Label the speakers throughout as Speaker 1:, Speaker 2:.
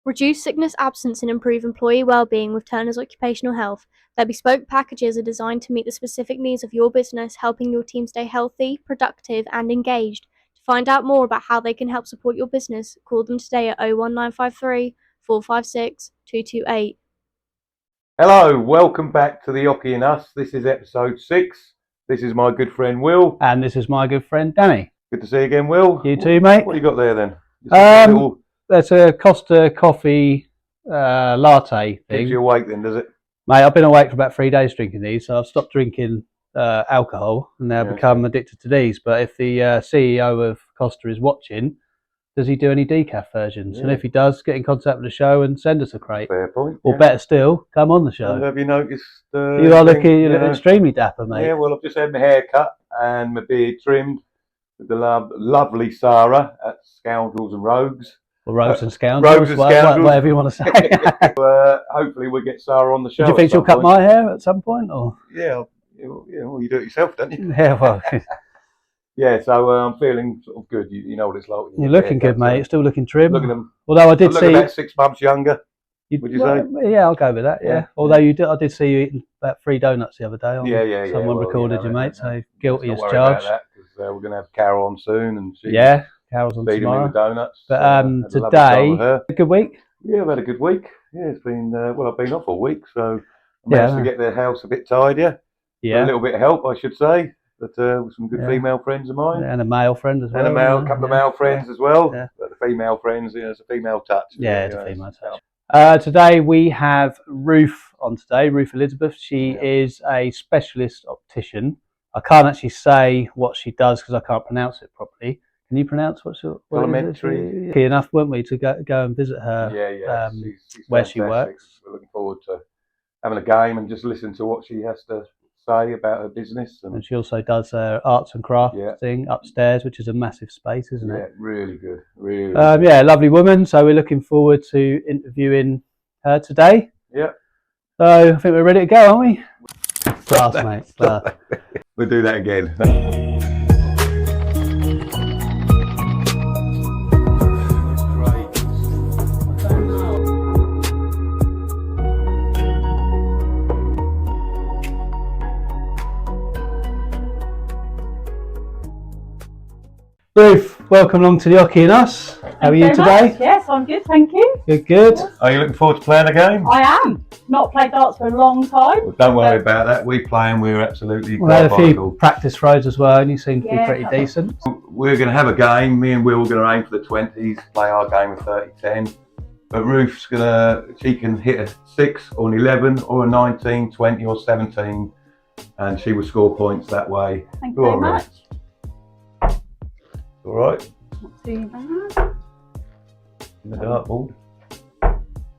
Speaker 1: Reduce sickness, absence, and improve employee well-being with Turner's Occupational Health. Their bespoke packages are designed to meet the specific needs of your business, helping your team stay healthy, productive, and engaged. To find out more about how they can help support your business, call them today at 01953 456 228.
Speaker 2: Hello, welcome back to the Oche and Us. This is episode 6. This is my good friend Will.
Speaker 3: And this is my good friend Danny.
Speaker 2: Good to see you again, Will.
Speaker 3: You too, mate.
Speaker 2: What you got there then?
Speaker 3: That's a Costa coffee latte thing.
Speaker 2: Keeps you awake then, does it?
Speaker 3: Mate, I've been awake for about 3 days drinking these, so I've stopped drinking alcohol and now become addicted to these. But if the CEO of Costa is watching, does he do any decaf versions? Yeah. And if he does, get in contact with the show and send us a crate.
Speaker 2: Fair point.
Speaker 3: Or better still, come on the show.
Speaker 2: And have you noticed?
Speaker 3: You are looking extremely dapper, mate.
Speaker 2: Yeah, well, I've just had my hair cut and my beard trimmed with the lovely Sarah at Scoundrels and Rogues.
Speaker 3: Or Rogues and Scoundrels.
Speaker 2: Rogues and Scoundrels.
Speaker 3: Whatever you want to say.
Speaker 2: Hopefully we'll get Sarah on the show.
Speaker 3: Do you think she'll cut my hair at some point? Or?
Speaker 2: Yeah, well, you do it yourself, don't you?
Speaker 3: Yeah, well...
Speaker 2: Yeah, so I'm feeling sort of good. You know what it's like.
Speaker 3: You're looking good, mate. Still looking trim.
Speaker 2: Look at them.
Speaker 3: Although I did see
Speaker 2: about 6 months younger. Would you say?
Speaker 3: Yeah, I'll go with that. Yeah. Although I did see you eating about 3 donuts the other day. Someone recorded you, mate. So guilty as charged.
Speaker 2: We're going to have Carol on soon, and
Speaker 3: Carol's on
Speaker 2: feeding
Speaker 3: tomorrow.
Speaker 2: me with donuts.
Speaker 3: But today, a good week.
Speaker 2: Yeah, I've had a good week. Yeah, it's been I've been off all week, so I managed to get the house a bit tidier. Yeah, a little bit of help, I should say. But with some good female friends of mine.
Speaker 3: And a male friend as well.
Speaker 2: And a couple of male friends as well. Yeah. But the female friends, it's a female touch.
Speaker 3: Yeah, it's a female touch. Today we have Ruth on today, Ruth Elizabeth. She is a specialist optician. I can't actually say what she does because I can't pronounce it properly. Can you pronounce what
Speaker 2: Colorimetry?
Speaker 3: Lucky enough, weren't we, to go and visit her
Speaker 2: she's
Speaker 3: where she works.
Speaker 2: We're looking forward to having a game and just listen to what she has to say about her business. And
Speaker 3: she also does her arts and crafts thing upstairs, which is a massive space, isn't it?
Speaker 2: Yeah, really good. Really
Speaker 3: good. Yeah, lovely woman. So we're looking forward to interviewing her today.
Speaker 2: Yeah.
Speaker 3: So I think we're ready to go, aren't we? Class, mate. Class.
Speaker 2: We'll do that again.
Speaker 3: Ruth, welcome along to the Oche and Us. How are you today?
Speaker 4: Yes, I'm good, thank you.
Speaker 3: Good.
Speaker 2: Are you looking forward to playing a game?
Speaker 4: I am. Not played darts for a long time.
Speaker 2: Well, don't worry about that. We play and we're absolutely
Speaker 3: We had a few practice throws as well, and you seem to be pretty decent.
Speaker 2: We're going to have a game. Me and Will are going to aim for the 20s, play our game of 30-10. But Ruth's she can hit a 6 or an 11 or a 19, 20 or 17, and she will score points that way.
Speaker 4: Thank you very much.
Speaker 2: All right.
Speaker 4: Not too bad.
Speaker 2: In the dartboard.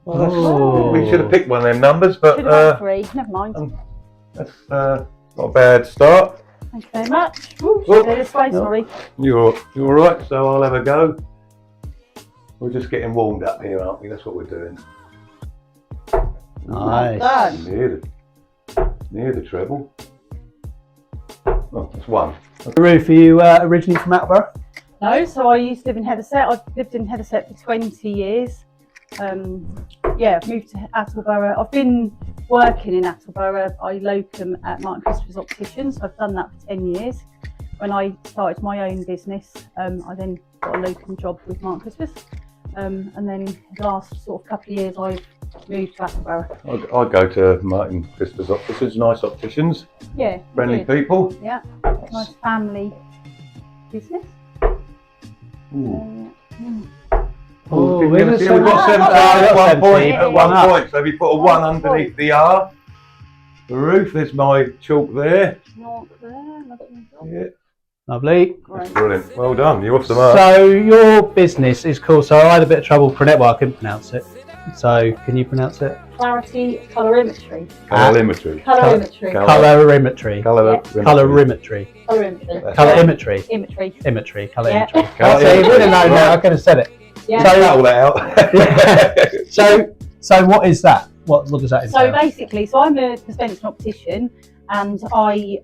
Speaker 2: Well, we should have picked one of them numbers, but
Speaker 4: should have had 3. Never mind.
Speaker 2: That's not a bad start.
Speaker 4: Thank you very much. Ooh, this way, sorry.
Speaker 2: You're all right. So I'll have a go. We're just getting warmed up here, aren't we? That's what we're doing.
Speaker 3: Nice.
Speaker 2: Near the treble. Oh, that's 1.
Speaker 3: Ruth, are you originally from Attleborough?
Speaker 4: No, so I used to live in Heatherset. I've lived in Heatherset for 20 years. I've moved to Attleborough. I've been working in Attleborough. I locum at Martin Christopher's Opticians. I've done that for 10 years. When I started my own business, I then got a locum job with Martin Christopher's. And then the last sort of couple of years, I've moved to Attleborough.
Speaker 2: I go to Martin Christopher's Opticians, nice opticians.
Speaker 4: Yeah.
Speaker 2: Friendly people.
Speaker 4: Yeah. Nice family business.
Speaker 2: Ooh.
Speaker 3: We've
Speaker 2: got 17 at one point. So if you put a 1 underneath the R, the Ruth, there's my chalk there.
Speaker 4: Chalk there, lovely.
Speaker 2: Yeah.
Speaker 3: Lovely.
Speaker 2: That's brilliant. Well done. You're off the mark.
Speaker 3: So your business is called. So I had a bit of trouble pronouncing. Well, I couldn't pronounce it. So can you pronounce it?
Speaker 4: Clarity Colorimetry.
Speaker 2: Colorimetry.
Speaker 4: Colorimetry.
Speaker 3: Colorimetry.
Speaker 2: Colorimetry.
Speaker 3: Colorimetry.
Speaker 4: Imagery.
Speaker 3: Colorimetry. So you wouldn't know now. I could have said it.
Speaker 4: Yeah.
Speaker 2: So cut all that
Speaker 3: out. So what is that? What does that entail?
Speaker 4: So basically, I'm a dispensing optician, and I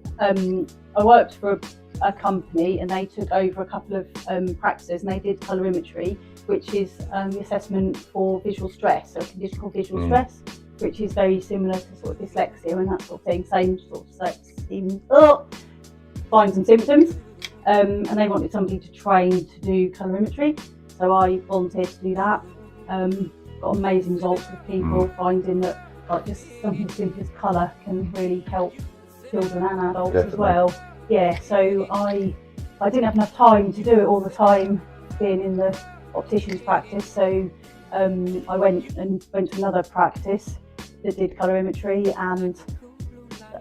Speaker 4: worked for a company, and they took over a couple of practices, and they did colorimetry. which is the assessment for visual stress, so a condition called visual stress, which is very similar to sort of dyslexia and that sort of thing, same sort of signs and symptoms. And they wanted somebody to train to do colorimetry, so I volunteered to do that. Got amazing results with people, finding that like just something as simple as colour can really help children and adults as well. Yeah, so I didn't have enough time to do it all the time, being in the optician's practice, so I went to another practice that did colorimetry, and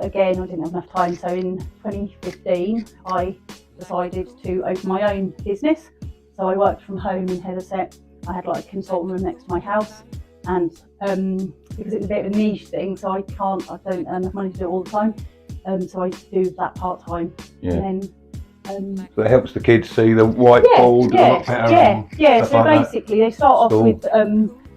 Speaker 4: again I didn't have enough time, so in 2015 I decided to open my own business. So I worked from home in Heatherset. I had like a consultant room next to my house, and because it's a bit of a niche thing, so I don't earn enough money to do it all the time, so I do that part time. And then
Speaker 2: so it helps the kids see the whiteboard a lot better.
Speaker 4: So basically they start off with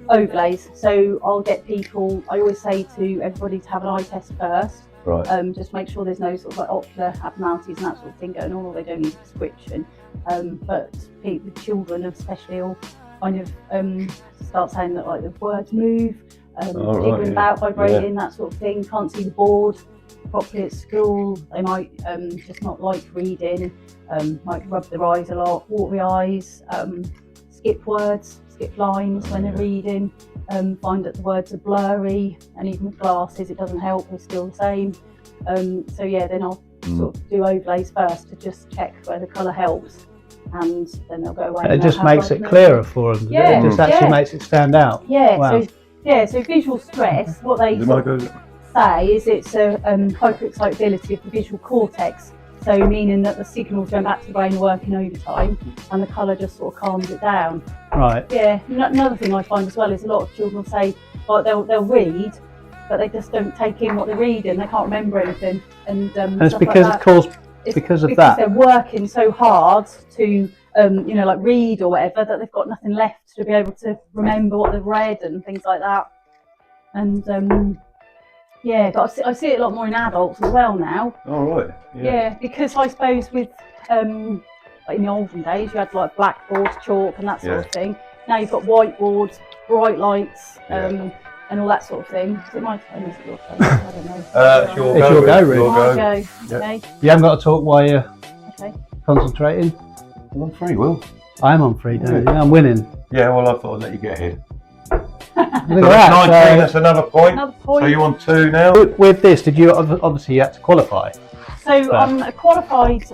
Speaker 4: overlays. So I'll get people, I always say to everybody to have an eye test first.
Speaker 2: Right.
Speaker 4: Just make sure there's no sort of like ocular abnormalities and that sort of thing going on, or they don't need prescription. But the children especially will kind of start saying that like the words move, jiggling about, vibrating, that sort of thing, can't see the board properly at school. They might just not like reading, might rub their eyes a lot, watery eyes, skip words, skip lines when they're reading, find that the words are blurry, and even with glasses it doesn't help, they're still the same. So yeah, then I'll sort of do overlays first to just check where the colour helps, and then they'll go away.
Speaker 3: It just makes it clearer for them.
Speaker 4: Yeah,
Speaker 3: it just actually makes it stand out.
Speaker 4: Yeah,
Speaker 3: wow.
Speaker 4: So visual stress, what they say is it's a hyperexcitability of the visual cortex. So meaning that the signals going back to the brain are working overtime, and the colour just sort of calms it down.
Speaker 3: Right.
Speaker 4: Yeah. Another thing I find as well is a lot of children will say, like they'll read, but they just don't take in what they're reading. They can't remember anything, and
Speaker 3: it's because
Speaker 4: like
Speaker 3: of course because of that.
Speaker 4: They're working so hard to like read or whatever, that they've got nothing left to be able to remember what they've read and things like that. And yeah, but I see it a lot more in adults as well now.
Speaker 2: Oh, right.
Speaker 4: Yeah, because I suppose with like in the olden days you had like blackboards, chalk and that sort of thing. Now you've got whiteboards, bright lights, and all that sort of thing. Is it my turn? Is it your turn? I don't know.
Speaker 3: It's your go, Ruth.
Speaker 4: Your go. Okay.
Speaker 3: You haven't got to talk while you're concentrating.
Speaker 2: I'm on free, Will.
Speaker 3: I am on free, don't I'm winning.
Speaker 2: Yeah, well, I thought I'd let you get ahead.
Speaker 3: Look
Speaker 2: So
Speaker 3: at
Speaker 2: that's
Speaker 3: that.
Speaker 2: 19, that's another point.
Speaker 4: Another point.
Speaker 2: So you're on 2 now?
Speaker 3: With this, did you obviously you had to qualify?
Speaker 4: So I'm a qualified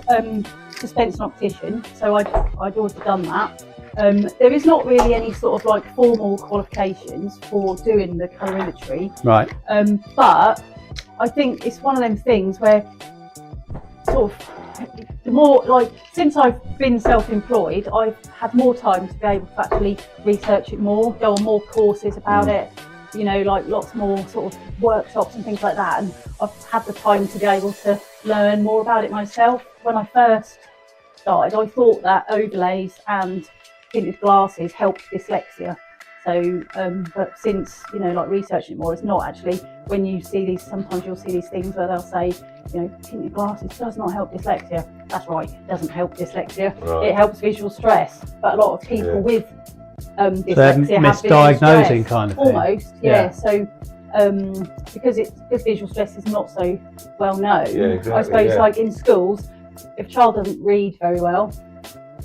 Speaker 4: dispensing optician, so I'd already done that. There is not really any sort of like formal qualifications for doing the colorimetry.
Speaker 3: Right.
Speaker 4: But I think it's one of them things where sort of the more, like, since I've been self-employed, I've had more time to be able to actually research it more, go on more courses about it, like lots more sort of workshops and things like that, and I've had the time to be able to learn more about it myself. When I first started, I thought that overlays and tinted glasses helped dyslexia. So, but since, like researching it more, it's not actually. When you see these, sometimes you'll see these things where they'll say, tinted glasses does not help dyslexia. That's right, it doesn't help dyslexia. Right. It helps visual stress. But a lot of people with dyslexia have
Speaker 3: misdiagnosing kind of thing.
Speaker 4: Almost, yeah. So, because visual stress is not so well known, I suppose like in schools, if a child doesn't read very well,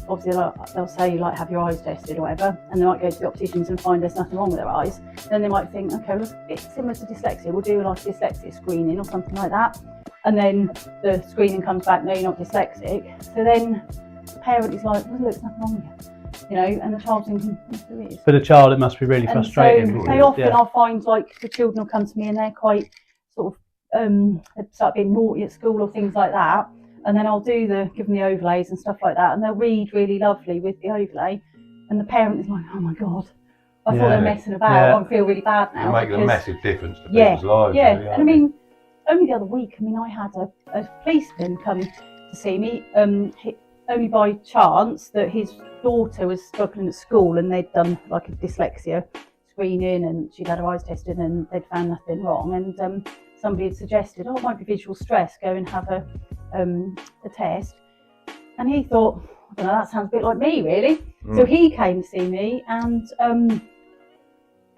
Speaker 4: obviously they'll say like have your eyes tested or whatever, and they might go to the opticians and find there's nothing wrong with their eyes. Then they might think, okay, well, it's similar to dyslexia, we'll do like dyslexia screening or something like that, and then the screening comes back, no, you're not dyslexic. So then the parent is like, well, look, there's nothing wrong with you, and the child's thinking, yes, there is.
Speaker 3: For the child it must be really frustrating.
Speaker 4: So they often, I'll find like the children will come to me and they're quite sort of they start being naughty at school or things like that. And then I'll give them the overlays and stuff like that, and they'll read really lovely with the overlay, and the parent is like, oh my god, I thought they were messing about, I feel really bad now.
Speaker 2: You're making a massive difference to people's lives.
Speaker 4: Yeah, really, and I mean, only the other week, I had a policeman come to see me, only by chance that his daughter was struggling at school, and they'd done like a dyslexia screening, and she'd had her eyes tested, and they'd found nothing wrong, and somebody had suggested, it might be visual stress, go and have a test. And he thought, I don't know, that sounds a bit like me really. So he came to see me, and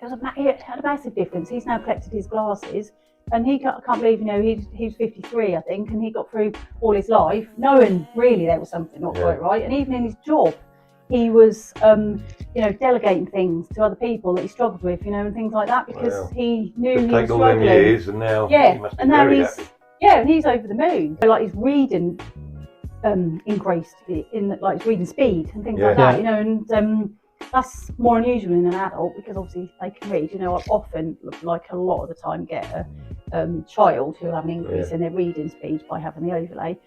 Speaker 4: it had a massive difference. He's now collected his glasses, and I can't believe, he's 53, I think, and he got through all his life knowing really there was something not quite right. And even in his job, he was, delegating things to other people that he struggled with, and things like that, because he knew he was
Speaker 2: all them
Speaker 4: struggling.
Speaker 2: years, and now he must be very happy.
Speaker 4: And he's over the moon. So, like, his reading increased like his reading speed and things like that, and that's more unusual in an adult, because obviously they can read. I often, like a lot of the time, get a child who'll have an increase in their reading speed by having the overlay.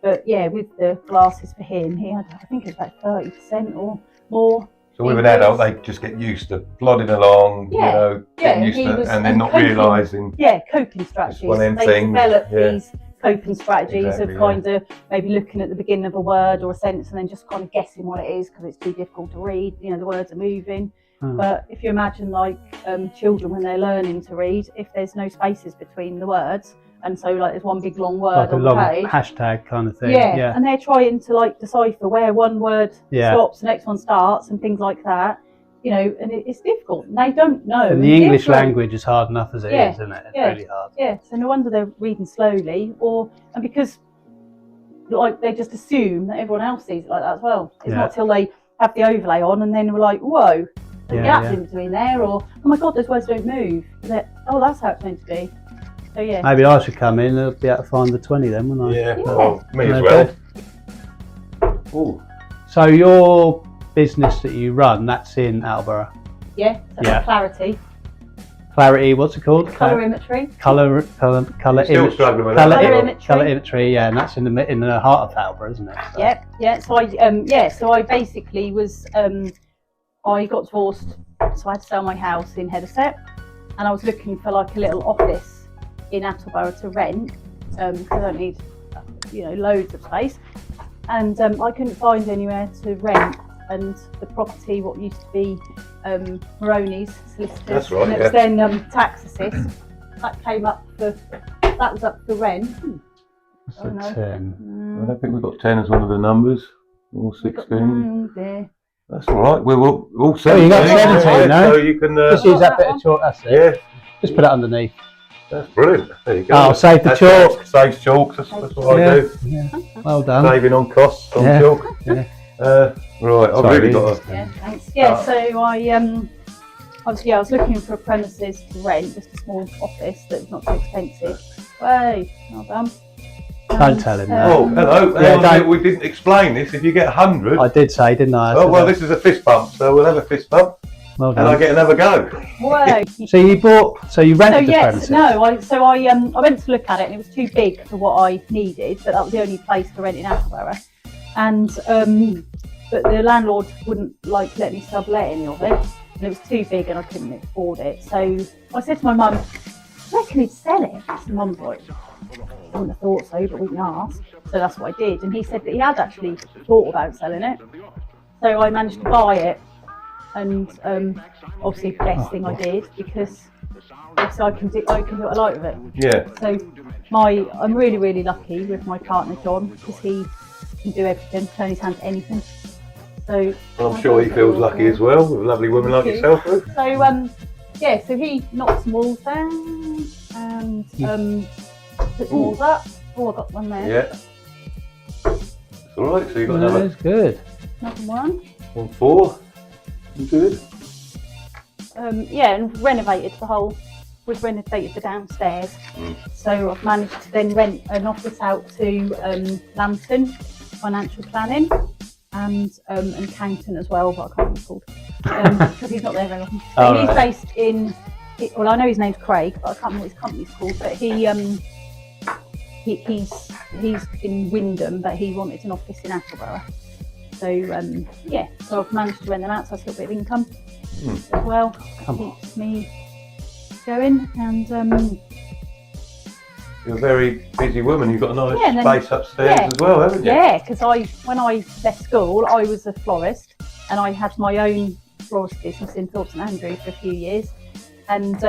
Speaker 4: But with the glasses for him, he had, I think it was about 30% or more.
Speaker 2: So with an adult, they just get used to plodding along, getting used to, and then not realising.
Speaker 4: Coping strategies.
Speaker 2: One of them
Speaker 4: they
Speaker 2: things.
Speaker 4: develop these coping strategies of kind
Speaker 2: yeah.
Speaker 4: of maybe looking at the beginning of a word or a sentence and then just kind of guessing what it is because it's too difficult to read. You know, the words are moving. But if you imagine like children when they're learning to read, if there's no spaces between the words, and so like there's one big long word
Speaker 3: like
Speaker 4: on
Speaker 3: a long
Speaker 4: the page,
Speaker 3: hashtag kind of thing.
Speaker 4: yeah, and they're trying to like decipher where one word stops, the next one starts, and things like that. You know, and it's difficult. And they don't know.
Speaker 3: And the English language is hard enough as it is, isn't it? It's really hard.
Speaker 4: Yeah, so no wonder they're reading slowly, and because like they just assume that everyone else sees it like that as well. It's not till they have the overlay on and then we're like, whoa, there's gaps in between there, or oh my god, those words don't move. Oh, that's how it's meant to be. So yeah.
Speaker 3: Maybe I should come in and be able to find the 20 then, wouldn't I?
Speaker 2: Yeah, well, me as well. Ooh.
Speaker 3: So your business that you run, that's in Attleborough?
Speaker 4: Yeah, so Clarity.
Speaker 3: Clarity, what's it called?
Speaker 4: Colorimetry.
Speaker 3: Colorimetry, yeah, and that's in the heart of Attleborough, isn't it? So.
Speaker 4: So I basically was I got divorced, so I had to sell my house in Heatherset, and I was looking for like a little office in Attleborough to rent because I don't need loads of space, and I couldn't find anywhere to rent. And the property, what used to be Maroney's solicitors,
Speaker 2: that's right,
Speaker 4: and it was then tax assist. That was up for rent.
Speaker 3: That's a 10.
Speaker 2: I don't think we've got 10 as one of the numbers, or 16.
Speaker 4: There.
Speaker 2: That's all right. We're all 17.
Speaker 3: Oh, you got 17 now.
Speaker 2: So you can
Speaker 3: just use that bit of chalk. That's it.
Speaker 2: Yeah.
Speaker 3: Just put it underneath.
Speaker 2: That's brilliant. There you go.
Speaker 3: Oh, save the chalk.
Speaker 2: Saves chalk. That's what I do.
Speaker 3: Yeah. Well done.
Speaker 2: Saving on costs on chalk.
Speaker 3: Yeah.
Speaker 2: Right. I've really got a.
Speaker 4: Yeah. Thanks. Yeah. So I was looking for premises to rent, just a small office that's not too expensive. Way, well done.
Speaker 3: Don't tell him that.
Speaker 2: Oh, hello. We didn't explain this. If you get 100.
Speaker 3: I did say, didn't I?
Speaker 2: This is a fist bump, so we'll have a fist bump.
Speaker 3: Well done.
Speaker 2: And I get another go.
Speaker 4: Way.
Speaker 3: So you rented the premises?
Speaker 4: No, I went to look at it and it was too big for what I needed, but that was the only place to rent in Attleborough. And but the landlord wouldn't let me sublet any of it, and it was too big and I couldn't afford it. So I said to my mum, I reckon he'd sell it. And Mum's like, I wouldn't have thought so, but we can ask. So that's what I did, and he said that he had actually thought about selling it. So I managed to buy it, and obviously the best thing I did, because obviously I can do what I like with it.
Speaker 2: Yeah.
Speaker 4: So I'm really, really lucky with my partner John, because he can do everything, turn his hand to anything. So
Speaker 2: I'm sure he feels lucky as well, with a lovely woman like yourself.
Speaker 4: So so he knocked some walls down and put some walls up. Oh, I got one there.
Speaker 2: Yeah. It's all right. So you got another.
Speaker 3: That's good.
Speaker 4: Another one.
Speaker 2: 4. Good.
Speaker 4: And renovated the whole. We've renovated the downstairs, so I've managed to then rent an office out to Lambton Financial Planning and an accountant as well, but I can't remember what it's called because he's not there very often. He's based in. Well, I know his name's Craig, but I can't remember what his company's called. But he's in Wyndham, but he wanted an office in Attleborough. So so I've managed to rent them out, so I've got a bit of income as well. Keeps me going, and
Speaker 2: you're a very busy woman. You've got a nice space upstairs as well, haven't you?
Speaker 4: Yeah, because when I left school, I was a florist, and I had my own florist business in Thorpe St Andrew for a few years, and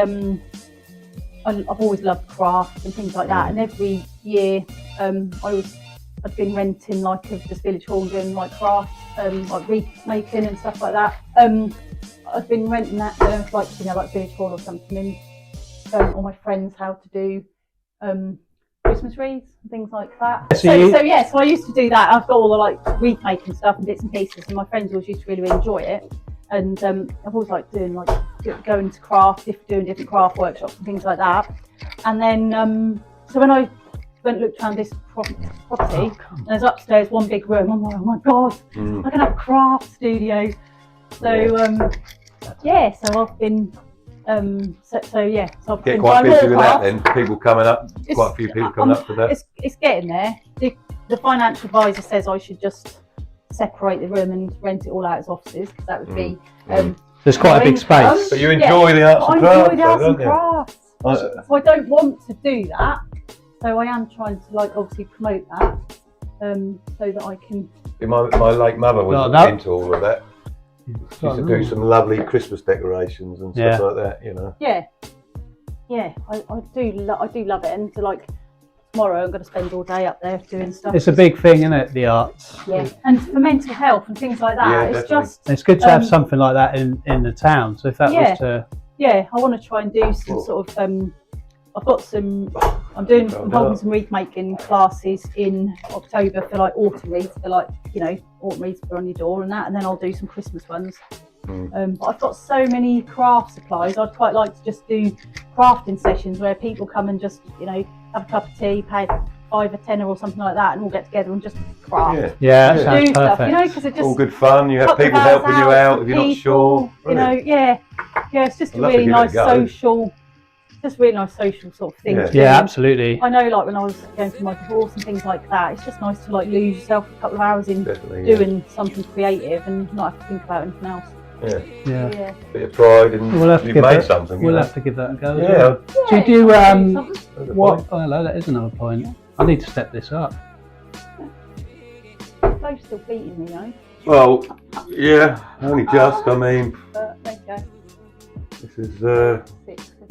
Speaker 4: I've always loved craft and things like that. And every year, I was I'd been renting like of this village hall doing like crafts, like wreath making and stuff like that. I'd been renting that like like village hall or something, and showing all my friends how to do Christmas wreaths and things like that. So I used to do that. I've got all the like wreath making stuff and bits and pieces, and my friends always used to really enjoy it. And I've always liked doing going to craft, doing different craft workshops and things like that. And then so when I went and looked around this property, and there's upstairs one big room. I'm like, oh my god, I can have a craft studio. So so I've been so I've
Speaker 2: Get
Speaker 4: been
Speaker 2: quite
Speaker 4: buying
Speaker 2: busy
Speaker 4: more
Speaker 2: with that
Speaker 4: crafts.
Speaker 2: then. People coming up, quite a few people coming up to that.
Speaker 4: It's getting there. The financial advisor says I should just separate the room and rent it all out as offices, because that would be
Speaker 3: there's quite a big space.
Speaker 2: But you enjoy the arts and crafts,
Speaker 4: I enjoy the arts and
Speaker 2: don't you?
Speaker 4: crafts. So I don't want to do that. So I am trying to obviously promote that, so that I can.
Speaker 2: My late mother was into all of that. She used to do some lovely Christmas decorations and stuff like that,
Speaker 4: Yeah, I do love it, and tomorrow I'm going to spend all day up there doing stuff.
Speaker 3: It's a big thing, isn't it? The arts.
Speaker 4: Yeah, and for mental health and things like that,
Speaker 3: it's good to have something like that in the town. So if that was to.
Speaker 4: Yeah, I want to try and do some sort of. I'm holding some wreath making classes in October for autumn wreaths, for autumn wreaths for on your door and that, and then I'll do some Christmas ones. But I've got so many craft supplies. I'd quite like to just do crafting sessions where people come and just have a cup of tea, pay $5 or $10 or something like that, and all get together and just craft.
Speaker 3: Yeah, that sounds
Speaker 4: do
Speaker 3: perfect.
Speaker 4: stuff, because it just
Speaker 2: all good fun. You have people helping you out if you're not sure.
Speaker 4: It's just a really nice social. Just really nice social sort of thing.
Speaker 3: Yeah, absolutely.
Speaker 4: I know, when I was going through my divorce and things like that, it's just nice to lose yourself a couple of hours in doing something creative and not have to think about anything else.
Speaker 3: Yeah.
Speaker 2: Bit of pride and you've made something.
Speaker 3: We'll have to give that a go. Do you do what? Oh, hello. That is another point. I need to step this up.
Speaker 4: Bo's still beating me, though.
Speaker 2: Well, only just. I mean,
Speaker 4: there you go.
Speaker 2: This is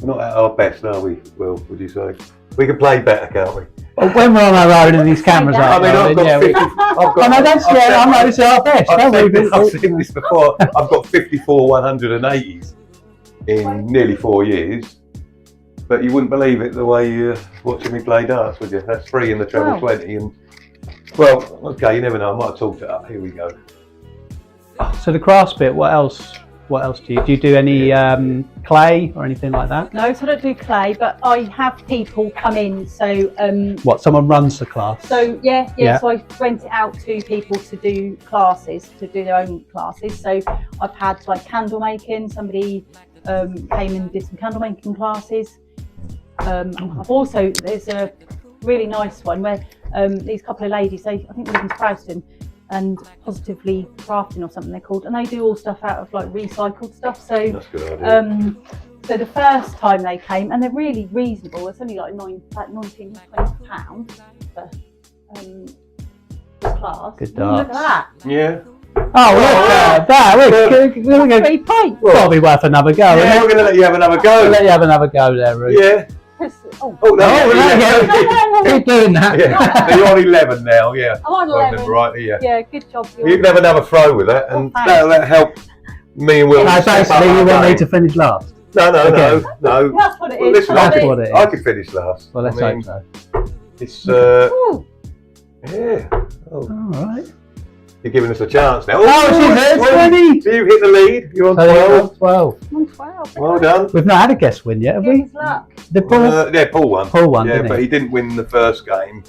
Speaker 2: not at our best, are we? Will, would you say? We can play better, can't we?
Speaker 3: Well, when we're on our own and these cameras are,
Speaker 2: I've got 50.
Speaker 3: I'm not. This is our best.
Speaker 2: I've seen this before. I've got 54 180s in nearly 4 years. But you wouldn't believe it the way you're watching me play darts, would you? That's 3 in the treble 20. And okay, you never know. I might have talked it up. Here we go.
Speaker 3: So the crafts bit. What else? What else do you do? Any clay or anything like that?
Speaker 4: No, so I don't do clay, but I have people come in. So
Speaker 3: someone runs the class?
Speaker 4: So so I rent it out to people to do classes, to do their own classes. So I've had candle making. Somebody came and did some candle making classes. I've also, there's a really nice one where these couple of ladies, I think they live in Sprowston, and Positively Crafting or something they're called, and they do all stuff out of recycled stuff. So
Speaker 2: that's a good idea.
Speaker 4: So the first time they came, and they're really reasonable. It's only £19 or £20 for class.
Speaker 3: Good darts.
Speaker 4: Look at that.
Speaker 2: Yeah.
Speaker 3: Oh, look at that! We're going
Speaker 4: 3 pints.
Speaker 3: That'll be worth another go.
Speaker 2: Yeah, we're going to let you have another go.
Speaker 3: We'll let you have another go there, Ruth.
Speaker 2: Yeah.
Speaker 3: Keep doing that.
Speaker 2: Yeah. So you're on 11 now, yeah.
Speaker 4: I'm on 11.
Speaker 2: Right, yeah.
Speaker 4: Yeah, good job.
Speaker 2: You can have another throw with that, and that'll help me and Will.
Speaker 3: Basically, you want me to finish last.
Speaker 2: No.
Speaker 4: That's what it is.
Speaker 2: Listen,
Speaker 3: That's what it is.
Speaker 2: I could finish last.
Speaker 3: Well, let's hope so.
Speaker 2: It's
Speaker 3: All right.
Speaker 2: You're giving us a chance now.
Speaker 3: She's 20.
Speaker 2: So you hit the lead. You're on 12.
Speaker 3: 12.
Speaker 4: I'm on 12.
Speaker 2: Well done.
Speaker 3: We've not had a guest win yet, have we?
Speaker 4: Luck.
Speaker 3: The
Speaker 2: Paul won.
Speaker 3: Paul won,
Speaker 2: yeah,
Speaker 3: didn't
Speaker 2: but
Speaker 3: he?
Speaker 2: he didn't win the first game.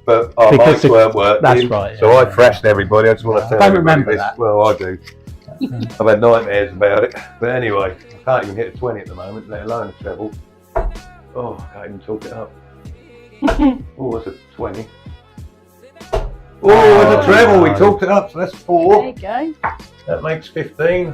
Speaker 2: But our
Speaker 3: Because
Speaker 2: mics weren't working.
Speaker 3: that's right,
Speaker 2: So I thrashed everybody. I just want to tell
Speaker 3: I don't
Speaker 2: everybody
Speaker 3: remember
Speaker 2: this.
Speaker 3: that.
Speaker 2: Well, I do. I've had nightmares about it. But anyway, I can't even hit a 20 at the moment, let alone a treble. Oh, I can't even talk it up. Oh, that's a 20. Oh, that's a treble. We talked it up, so that's 4.
Speaker 4: There you go.
Speaker 2: That makes 15.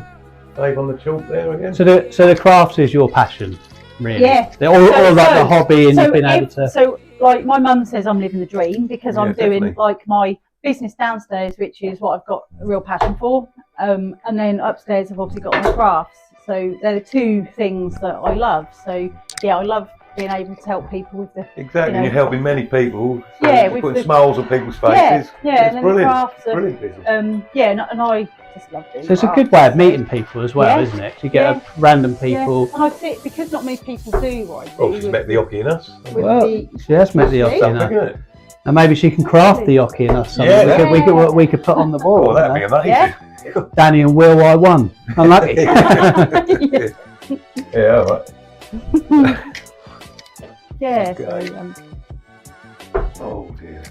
Speaker 2: Dave on the chalk there again.
Speaker 3: So the crafts is your passion, really?
Speaker 4: Yeah.
Speaker 3: They're all the hobby, and you've been able to.
Speaker 4: So, my mum says I'm living the dream because I'm doing my business downstairs, which is what I've got a real passion for, and then upstairs I've obviously got my crafts. So they're the 2 things that I love. So I love being able to help people with the
Speaker 2: Exactly, and you're helping many people. So
Speaker 4: Yeah,
Speaker 2: you're
Speaker 4: with
Speaker 2: putting
Speaker 4: the-
Speaker 2: smiles on people's faces.
Speaker 4: yeah,
Speaker 2: It's
Speaker 4: and then
Speaker 2: brilliant.
Speaker 4: the crafts are,
Speaker 2: Brilliant business.
Speaker 4: and I just love doing
Speaker 3: So it's a
Speaker 4: crafts,
Speaker 3: good way of
Speaker 4: so-
Speaker 3: meeting people as well,
Speaker 4: Yeah.
Speaker 3: isn't it? You get
Speaker 4: Yeah.
Speaker 3: random people.
Speaker 4: Yeah. And I think because not many people do what I do.
Speaker 2: Oh, she's
Speaker 4: with
Speaker 2: met the Oche and Us.
Speaker 4: with
Speaker 3: Well,
Speaker 4: the-
Speaker 3: she has met the
Speaker 4: Lovely.
Speaker 3: Oche and
Speaker 2: Something,
Speaker 3: Us.
Speaker 2: isn't it?
Speaker 3: And maybe she can craft the Oche and Us. Something.
Speaker 2: Yeah,
Speaker 3: we could put on the wall.
Speaker 2: Oh, that'd be amazing.
Speaker 4: Yeah.
Speaker 3: Danny and Will, I won. Unlucky.
Speaker 2: Yeah, all right.
Speaker 4: Yeah.
Speaker 2: Okay.
Speaker 4: So,
Speaker 2: Oh dear.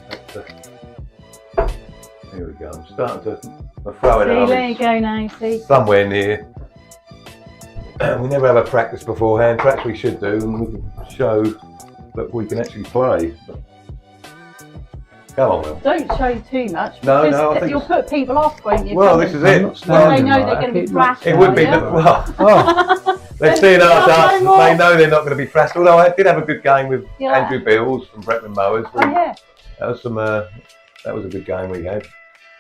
Speaker 2: Here we go. I'm starting to throw it
Speaker 4: see,
Speaker 2: out.
Speaker 4: there you go now. See.
Speaker 2: Somewhere near. We never have a practice beforehand. Perhaps we should do, and we can show that we can actually play. Come on, Will.
Speaker 4: Don't show too much.
Speaker 2: No,
Speaker 4: because
Speaker 2: no, I think
Speaker 4: you'll put people off, won't you?
Speaker 2: Well, this is
Speaker 3: I'm
Speaker 2: it.
Speaker 3: not
Speaker 4: Well, they
Speaker 3: standing
Speaker 4: know
Speaker 3: right.
Speaker 4: they're going to be
Speaker 3: Keep
Speaker 4: thrashed.
Speaker 2: It would be,
Speaker 4: are
Speaker 2: the,
Speaker 4: you?
Speaker 2: well,
Speaker 3: Oh,
Speaker 2: they've seen our
Speaker 4: No
Speaker 2: dance,
Speaker 4: more.
Speaker 2: they know they're not going to be thrashed. Although I did have a good game with
Speaker 4: Yeah.
Speaker 2: Andrew Beals from Bretman Mowers.
Speaker 4: Oh yeah.
Speaker 2: That was some. That was a good game we had.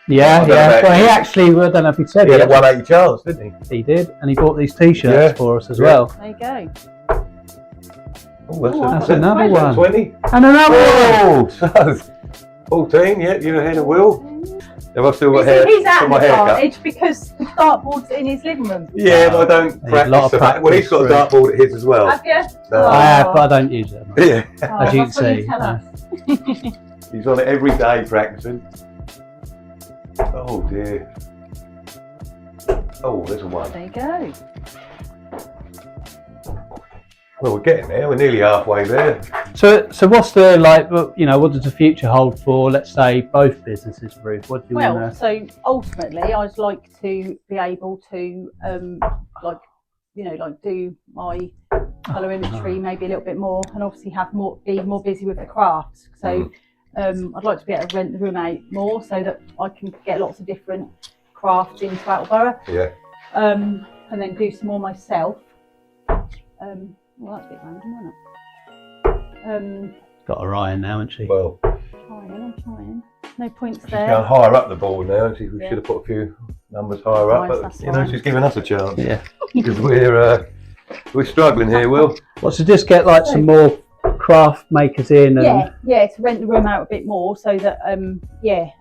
Speaker 3: yeah,
Speaker 2: I don't
Speaker 3: yeah.
Speaker 2: know.
Speaker 3: Well, he actually, I don't know if he said
Speaker 2: He had a
Speaker 3: it.
Speaker 2: 180 chance, didn't
Speaker 3: He did, and he bought these T-shirts
Speaker 2: Yeah.
Speaker 3: for us as
Speaker 2: Yeah.
Speaker 3: well.
Speaker 4: There you go.
Speaker 2: he? Oh,
Speaker 3: That's another one.
Speaker 2: 20.
Speaker 3: And another one.
Speaker 2: Oh, so 14. Yeah, you're ahead of Will. Have I still got hair?
Speaker 4: He's at
Speaker 2: got
Speaker 4: an
Speaker 2: my haircut?
Speaker 4: advantage because the dartboard's in his living room.
Speaker 2: Yeah, but I don't
Speaker 3: There's a
Speaker 2: practice.
Speaker 3: lot of
Speaker 2: so much. Well, he's got a
Speaker 3: practice,
Speaker 2: dartboard at his as well.
Speaker 4: Have you?
Speaker 2: So,
Speaker 3: I have, but I don't use it much,
Speaker 2: yeah,
Speaker 3: as you can
Speaker 4: that's what
Speaker 3: see.
Speaker 4: tell us.
Speaker 2: he's on it every day practicing. Oh dear. Oh, there's a one.
Speaker 4: There you go.
Speaker 2: Well, we're getting there. We're nearly halfway there.
Speaker 3: So what's the what does the future hold for, let's say, both businesses, Ruth? What do you
Speaker 4: Well,
Speaker 3: want to?
Speaker 4: so ultimately, I'd like to be able to, do my colorimetry maybe a little bit more, and obviously be more busy with the crafts. So, I'd like to be able to rent the room out more so that I can get lots of different crafts into Attleborough,
Speaker 2: Yeah.
Speaker 4: and then do some more myself. Well, that's a bit random, wasn't it?
Speaker 3: Got Orion now, hasn't she?
Speaker 2: Well,
Speaker 4: I'm trying. No points
Speaker 2: she's
Speaker 4: there.
Speaker 2: going higher up the board now. We
Speaker 4: Yeah.
Speaker 2: should have put a few numbers higher up,
Speaker 4: Nice,
Speaker 2: but
Speaker 4: that's
Speaker 2: you know,
Speaker 4: fine.
Speaker 2: she's giving us a chance
Speaker 3: Yeah.
Speaker 2: because we're struggling here, Will.
Speaker 3: Well, so just get some more craft makers in, and
Speaker 4: Yeah, to rent the room out a bit more so that and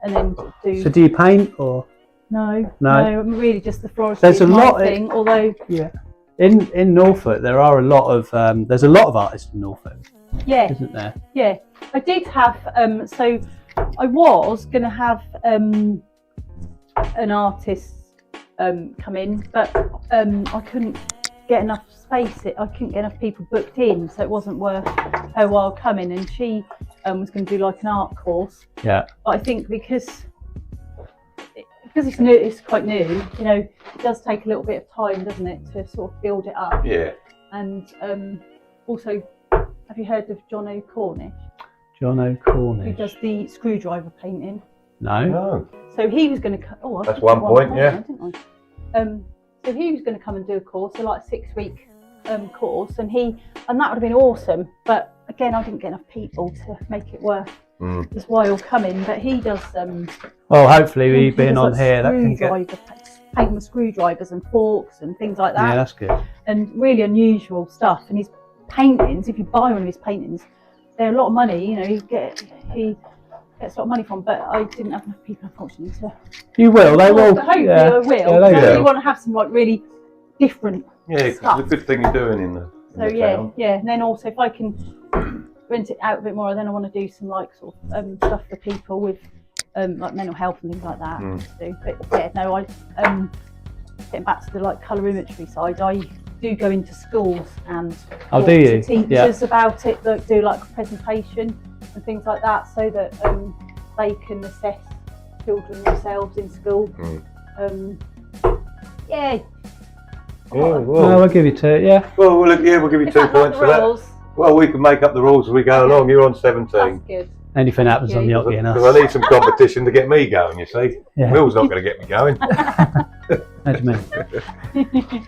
Speaker 4: then do.
Speaker 3: so do you paint or?
Speaker 4: No,
Speaker 3: No?
Speaker 4: I'm really just the florist.
Speaker 3: There's a lot
Speaker 4: thing. Although,
Speaker 3: Yeah. In Norfolk, there are a lot of there's a lot of artists in Norfolk,
Speaker 4: yeah,
Speaker 3: isn't there?
Speaker 4: yeah, I did have. So I was going to have an artist come in, but I couldn't get enough space. I couldn't get enough people booked in, so it wasn't worth her while coming. And she was going to do like an art course.
Speaker 3: Yeah.
Speaker 4: But I think because it's new, it's quite new. You know, it does take a little bit of time, doesn't it, to sort of build it up.
Speaker 2: Yeah.
Speaker 4: And also, have you heard of John O'Cornish,
Speaker 3: John
Speaker 4: who
Speaker 3: O'Cornish.
Speaker 4: does the screwdriver painting?
Speaker 3: No.
Speaker 2: No.
Speaker 4: So he was going to. Oh, I
Speaker 2: That's
Speaker 4: put
Speaker 2: one point, yeah.
Speaker 4: didn't I? So he was going to come and do a course, so like a 6-week course, and that would have been awesome. But again, I didn't get enough people to make it worth his while coming. But he does.
Speaker 3: Well, hopefully, we
Speaker 4: he
Speaker 3: being
Speaker 4: does,
Speaker 3: on
Speaker 4: like,
Speaker 3: here, that can get.
Speaker 4: painting with screwdrivers and forks and things like that.
Speaker 3: Yeah, that's good.
Speaker 4: And really unusual stuff. And his paintings, if you buy one of his paintings, they're a lot of money. You know, he gets a lot of money from. But I didn't have enough people, unfortunately, to.
Speaker 3: You will. They will.
Speaker 4: But hopefully,
Speaker 3: Yeah.
Speaker 4: I will.
Speaker 3: Yeah, they
Speaker 4: I really
Speaker 3: will.
Speaker 4: want to have some like really different.
Speaker 2: Yeah, 'cause
Speaker 4: stuff.
Speaker 2: it's a good thing you're doing in the
Speaker 4: So
Speaker 2: town.
Speaker 4: yeah. And then also, if I can rent it out a bit more, then I want to do some like sort of stuff for people with like mental health and things like that. To do. But yeah, no, I getting back to the like colorimetry side, I do go into schools and
Speaker 3: Oh,
Speaker 4: talk
Speaker 3: do
Speaker 4: to
Speaker 3: you?
Speaker 4: teachers about it, that do like a presentation and things like that, so that they can assess children themselves in school. Yeah.
Speaker 2: Yeah,
Speaker 3: No, I'll give you 2. Yeah.
Speaker 2: Well, we'll give you
Speaker 4: If
Speaker 2: 2
Speaker 4: that's not
Speaker 2: points
Speaker 4: the
Speaker 2: for that.
Speaker 4: rules,
Speaker 2: Well, we can make up the rules as we go along. You're on
Speaker 4: that's
Speaker 2: 17.
Speaker 4: good.
Speaker 3: Anything happens on the
Speaker 4: Yeah.
Speaker 3: Oche and
Speaker 2: Because I
Speaker 3: Us.
Speaker 2: need some competition to get me going, you see.
Speaker 3: Yeah.
Speaker 2: Will's not going to get me going.
Speaker 3: How do you mean?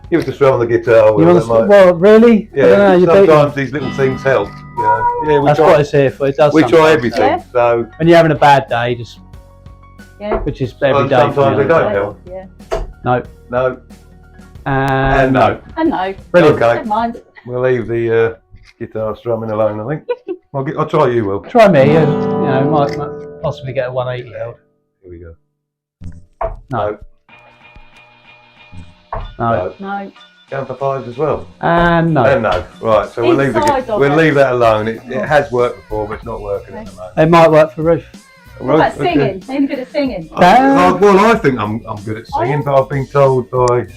Speaker 2: Give us a strum on the guitar.
Speaker 3: You
Speaker 2: Will,
Speaker 3: want
Speaker 2: that
Speaker 3: to,
Speaker 2: might-
Speaker 3: well, really? I don't know,
Speaker 2: Yeah,
Speaker 3: you beat me.
Speaker 2: sometimes these little things help. You know? Yeah, we
Speaker 3: That's
Speaker 2: try,
Speaker 3: what it's here for. It does.
Speaker 2: we try
Speaker 3: sometimes.
Speaker 2: everything.
Speaker 4: Yeah.
Speaker 2: So
Speaker 3: When you're having a bad day, just
Speaker 4: Yeah.
Speaker 3: which is every day.
Speaker 2: Sometimes
Speaker 3: for me,
Speaker 2: they don't
Speaker 3: so-
Speaker 2: help.
Speaker 4: Yeah.
Speaker 3: No.
Speaker 2: no,
Speaker 3: And
Speaker 2: and no.
Speaker 4: And no,
Speaker 3: Brilliant.
Speaker 2: Okay,
Speaker 4: never mind.
Speaker 2: we'll leave the guitar strumming alone, I think. I'll try you, Will.
Speaker 3: Try me, might possibly get a 180 held.
Speaker 2: Here we go.
Speaker 3: No.
Speaker 4: No.
Speaker 2: Down for 5s as well?
Speaker 3: And no.
Speaker 2: And no. Right, so we'll leave that alone. It has worked before, but it's not working at the moment.
Speaker 3: It might work for Ruth.
Speaker 4: What about singing? Any good at singing?
Speaker 2: Well, I think I'm good at singing, but I've been told by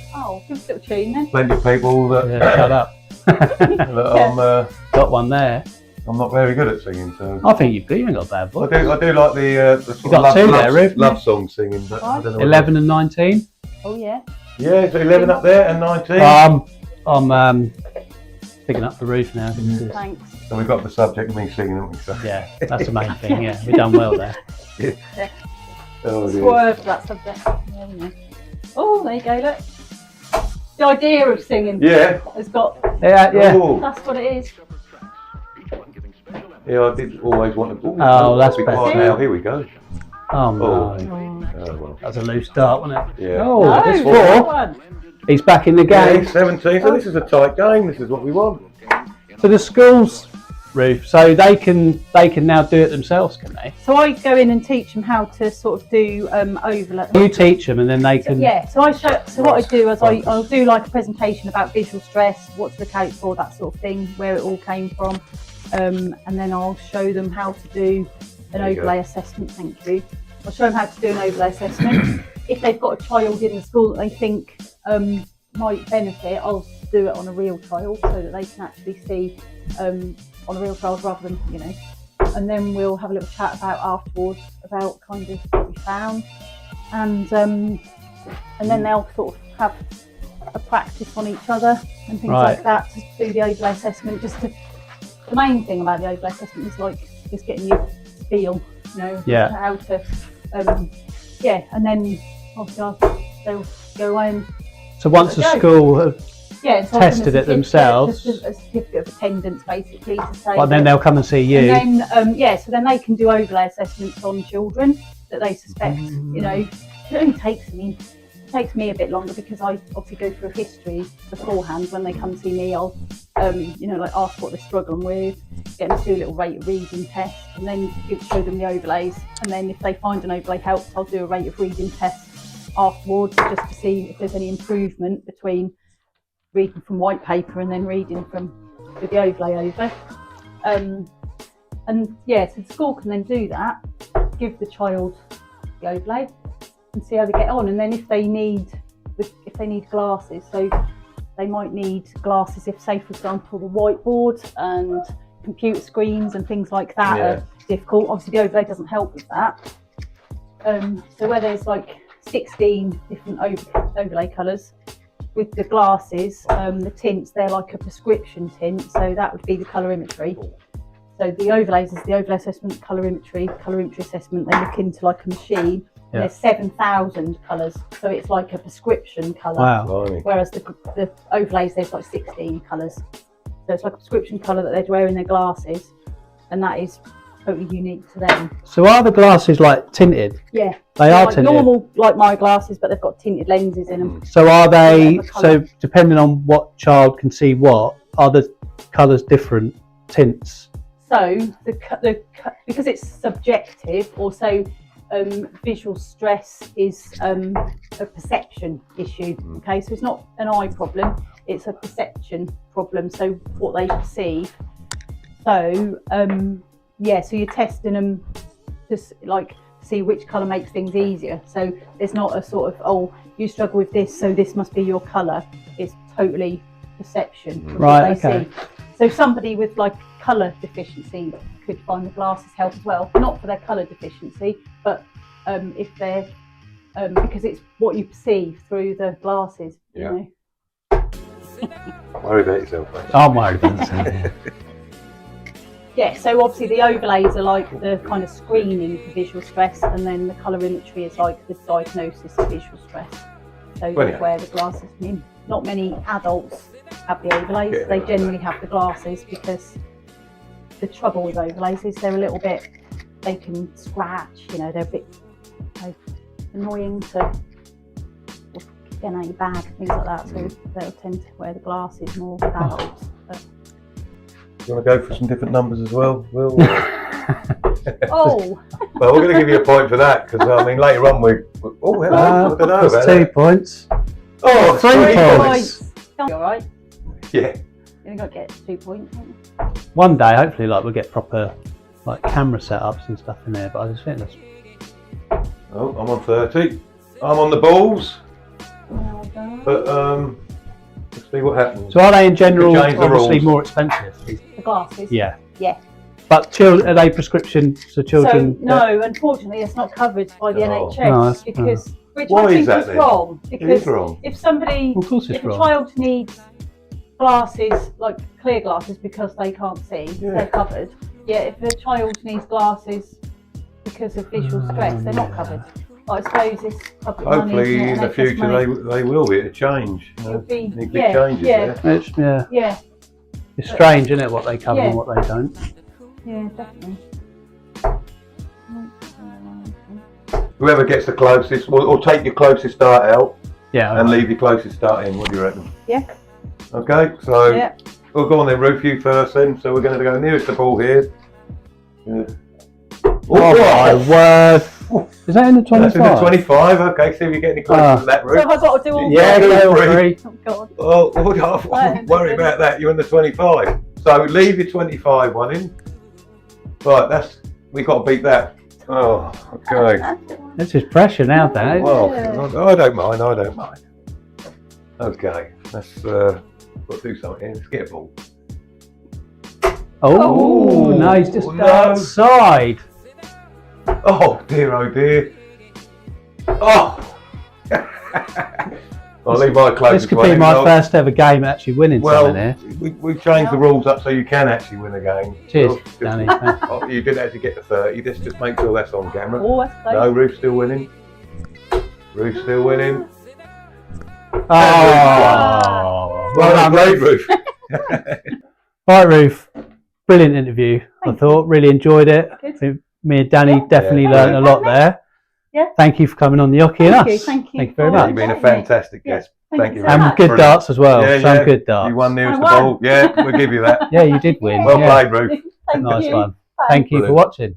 Speaker 4: give us a little tune then.
Speaker 2: plenty of people that,
Speaker 3: Shut up.
Speaker 2: that
Speaker 3: Got one there.
Speaker 2: I'm not very good at singing. So
Speaker 3: I think you ain't got a bad voice.
Speaker 2: I do like the sort
Speaker 3: got two there,
Speaker 2: of
Speaker 3: Ruth.
Speaker 2: love song singing. But I don't know
Speaker 3: 11 and 19.
Speaker 4: Oh yeah.
Speaker 2: Yeah, so 11 up there and 19.
Speaker 3: I'm picking up the Ruth now.
Speaker 4: Thanks.
Speaker 2: So we've got the subject of me singing, haven't we? So.
Speaker 3: Yeah, that's the main thing. Yeah, we've done well there.
Speaker 4: Yeah.
Speaker 2: Oh, dear.
Speaker 4: Swerve that subject. There we go. Oh, there you go. Look. The idea of singing has got.
Speaker 3: Yeah.
Speaker 2: Oh.
Speaker 4: That's what it is.
Speaker 2: Yeah, I did always want to.
Speaker 3: That's
Speaker 2: be
Speaker 3: better.
Speaker 2: quiet now. Here we go.
Speaker 3: Oh no.
Speaker 2: Oh, well.
Speaker 3: That's a loose start, wasn't it?
Speaker 2: Yeah.
Speaker 3: Oh,
Speaker 4: No,
Speaker 3: it's
Speaker 4: that
Speaker 3: 4.
Speaker 4: one.
Speaker 3: He's back in the
Speaker 2: Yeah,
Speaker 3: game.
Speaker 2: he's 17, so this is a tight game. This is what we want.
Speaker 3: So the schools, Ruth, so they can now do it themselves, can they?
Speaker 4: So I go in and teach them how to sort of do overlay.
Speaker 3: You teach them, and then they can.
Speaker 4: Yeah. So I show. So what I do is I'll do like a presentation about visual stress, what to look out for, that sort of thing, where it all came from, and then I'll show them how to do an overlay assessment. Thank you. I'll show them how to do an overlay assessment. If they've got a child in the school that they think might benefit, I'll do it on a real child so that they can actually see on a real child rather than, and then we'll have a little chat afterwards about kind of what we found, and then they'll sort of have a practice on each other and things like that to do the overlay assessment. The main thing about the overlay assessment is just getting you to feel, how to, and then obviously they'll go away and.
Speaker 3: So once the school have
Speaker 4: so
Speaker 3: tested it themselves,
Speaker 4: just a certificate of attendance basically to say.
Speaker 3: Well, then they'll come and see you.
Speaker 4: And then, so then they can do overlay assessments on children that they suspect. It only takes me a bit longer because I obviously go through a history beforehand. When they come see me, I'll ask what they're struggling with, get them to do a little rate of reading test, and then show them the overlays. And then if they find an overlay helps, I'll do a rate of reading test afterwards just to see if there's any improvement between reading from white paper and then reading with the overlay over. So the school can then do that, give the child the overlay and see how they get on. And then if they need glasses, so they might need glasses if, say, for example, the whiteboard and computer screens and things like that are difficult. Obviously, the overlay doesn't help with that. So where there's 16 different overlay colours, with the glasses, the tints, they're like a prescription tint, so that would be the colorimetry. So the overlays is the overlay assessment, colorimetry assessment. They look into a machine. And there's 7,000 colours, so it's like a prescription colour.
Speaker 3: Wow.
Speaker 4: Whereas the overlays, there's 16 colours. So it's like a prescription colour that they'd wear in their glasses, and that is totally unique to them.
Speaker 3: So are the glasses tinted?
Speaker 4: Yeah.
Speaker 3: They are tinted.
Speaker 4: Normal, like my glasses, but they've got tinted lenses in them.
Speaker 3: So are they? So depending on what child can see what, are the colours different tints? So because it's subjective, also visual stress is a perception issue. Okay, so it's not an eye problem; it's a perception problem. So what they perceive. So so you're testing them to see which colour makes things easier. So there's not a sort of, you struggle with this, so this must be your colour. It's totally perception. Right, okay.
Speaker 4: See. So somebody with colour deficiency could find the glasses help as well. Not for their colour deficiency, but if they're, because it's what you perceive through the glasses.
Speaker 2: Yeah. Worry about yourself, mate.
Speaker 3: I'm worried about myself.
Speaker 4: Yeah, so obviously the overlays are the kind of screening for visual stress, and then the colorimetry is the diagnosis of visual stress. So that's where the glasses come in. Not many adults have the overlays. They generally have the glasses because the trouble with overlays is they're a little bit, they can scratch, they're a bit annoying to get out your bag, things like that. So they'll tend to wear the glasses more with adults. But
Speaker 2: you want to go for some different numbers as well, Will?
Speaker 4: Oh,
Speaker 2: Well, we're going to give you a point for that because I mean later on I don't know about
Speaker 3: That's
Speaker 2: that.
Speaker 3: 2 points.
Speaker 2: Oh,
Speaker 3: 3 points.
Speaker 4: You're all right.
Speaker 2: Yeah.
Speaker 4: You're going to get 2 points. Aren't you?
Speaker 3: One day, hopefully, like we'll get proper like camera setups and stuff in there. But I just think that's
Speaker 2: Oh, I'm on 30. I'm on the balls.
Speaker 4: Well done.
Speaker 2: But let's see what happens.
Speaker 3: so. Are they in general
Speaker 2: We change the
Speaker 3: obviously
Speaker 2: rules.
Speaker 3: more expensive?
Speaker 4: The glasses.
Speaker 3: Yeah.
Speaker 4: Yeah.
Speaker 3: But children, are they prescription? So children.
Speaker 4: So no, unfortunately, it's not covered by the
Speaker 2: Oh.
Speaker 4: NHS
Speaker 3: No, that's-
Speaker 4: because which
Speaker 2: Why
Speaker 4: I think
Speaker 2: is that
Speaker 4: is
Speaker 2: then?
Speaker 4: wrong.
Speaker 2: It
Speaker 4: Because
Speaker 2: is wrong.
Speaker 4: if somebody,
Speaker 3: Of course, it's
Speaker 4: if a
Speaker 3: wrong.
Speaker 4: child needs glasses, like clear glasses, because they can't see,
Speaker 2: Yeah.
Speaker 4: they're covered. Yeah, if a child needs glasses because of visual stress, they're not covered. I suppose it's public money.
Speaker 2: Hopefully
Speaker 4: isn't it,
Speaker 2: in the
Speaker 4: NHS
Speaker 2: future
Speaker 4: money.
Speaker 2: they will be. It'll change. You know,
Speaker 4: It'll be-
Speaker 2: need big
Speaker 4: yeah,
Speaker 2: changes
Speaker 4: yeah.
Speaker 2: there.
Speaker 3: It's,
Speaker 4: Yeah,
Speaker 3: it's strange, isn't it? What they cover
Speaker 4: Yeah.
Speaker 3: and what they don't.
Speaker 4: yeah, definitely.
Speaker 2: Whoever gets the closest, or take your closest dart out
Speaker 3: Yeah.
Speaker 2: and leave your closest dart in. What do you reckon?
Speaker 4: Yeah.
Speaker 2: Okay, so
Speaker 4: Yeah.
Speaker 2: we'll go on then, Ruth, you first then. So we're going to go nearest the ball here. Yeah.
Speaker 3: Oh my word! Is that in the 25?
Speaker 2: That's in the 25. Okay, see if you get any closer than that,
Speaker 4: So
Speaker 2: Ruth.
Speaker 4: have I got to do all
Speaker 2: Yeah,
Speaker 4: three?
Speaker 2: do all
Speaker 3: three.
Speaker 2: three.
Speaker 4: Oh God.
Speaker 2: Oh, don't worry about that. You're in the 25. So leave your 25 one in. Right, we got to beat that. Oh, okay.
Speaker 3: This is pressure now, Dan.
Speaker 2: Well, I don't mind. Okay, let's do something here. Let's get a ball.
Speaker 3: Oh, no, he's just
Speaker 2: no.
Speaker 3: outside.
Speaker 2: Oh dear, oh dear. Oh! I'll leave my closest
Speaker 3: This could
Speaker 2: one
Speaker 3: be
Speaker 2: in.
Speaker 3: my first ever game actually winning
Speaker 2: Well,
Speaker 3: something here.
Speaker 2: we've changed the rules up so you can actually win a game.
Speaker 3: Cheers,
Speaker 2: Well, just-
Speaker 3: Danny.
Speaker 2: Oh, you didn't actually get the 30. Just make sure that's on camera.
Speaker 4: Oh, that's close.
Speaker 2: No, Ruth's still winning. Ruth's still winning.
Speaker 3: Oh,
Speaker 2: Well
Speaker 3: well done,
Speaker 2: played,
Speaker 3: Ruth.
Speaker 2: Ruth.
Speaker 3: Right, Ruth. Brilliant interview. I thought really enjoyed it. I
Speaker 4: Good.
Speaker 3: think me and Danny
Speaker 4: Yeah.
Speaker 3: definitely
Speaker 2: Yeah.
Speaker 3: learned a lot there.
Speaker 4: Yeah.
Speaker 3: Thank you for coming on the Oche and
Speaker 4: Thank you,
Speaker 3: Us.
Speaker 4: thank you
Speaker 3: very
Speaker 4: for
Speaker 3: much.
Speaker 2: You've been a
Speaker 4: inviting me.
Speaker 2: fantastic
Speaker 4: Yeah.
Speaker 2: guest.
Speaker 4: Thank
Speaker 2: Thank
Speaker 4: you
Speaker 2: you.
Speaker 4: so
Speaker 3: And
Speaker 4: much.
Speaker 3: good
Speaker 2: Brilliant.
Speaker 3: darts as well.
Speaker 2: Yeah,
Speaker 3: Some
Speaker 2: yeah.
Speaker 3: good darts.
Speaker 2: You won nearest
Speaker 4: I
Speaker 2: the
Speaker 4: won.
Speaker 2: ball. Yeah, we'll give you that.
Speaker 3: Yeah, you did win.
Speaker 2: Well
Speaker 3: Yeah.
Speaker 2: played, Ruth.
Speaker 4: Thank
Speaker 3: Nice
Speaker 4: you.
Speaker 3: one. Thank you for
Speaker 2: Brilliant.
Speaker 3: watching.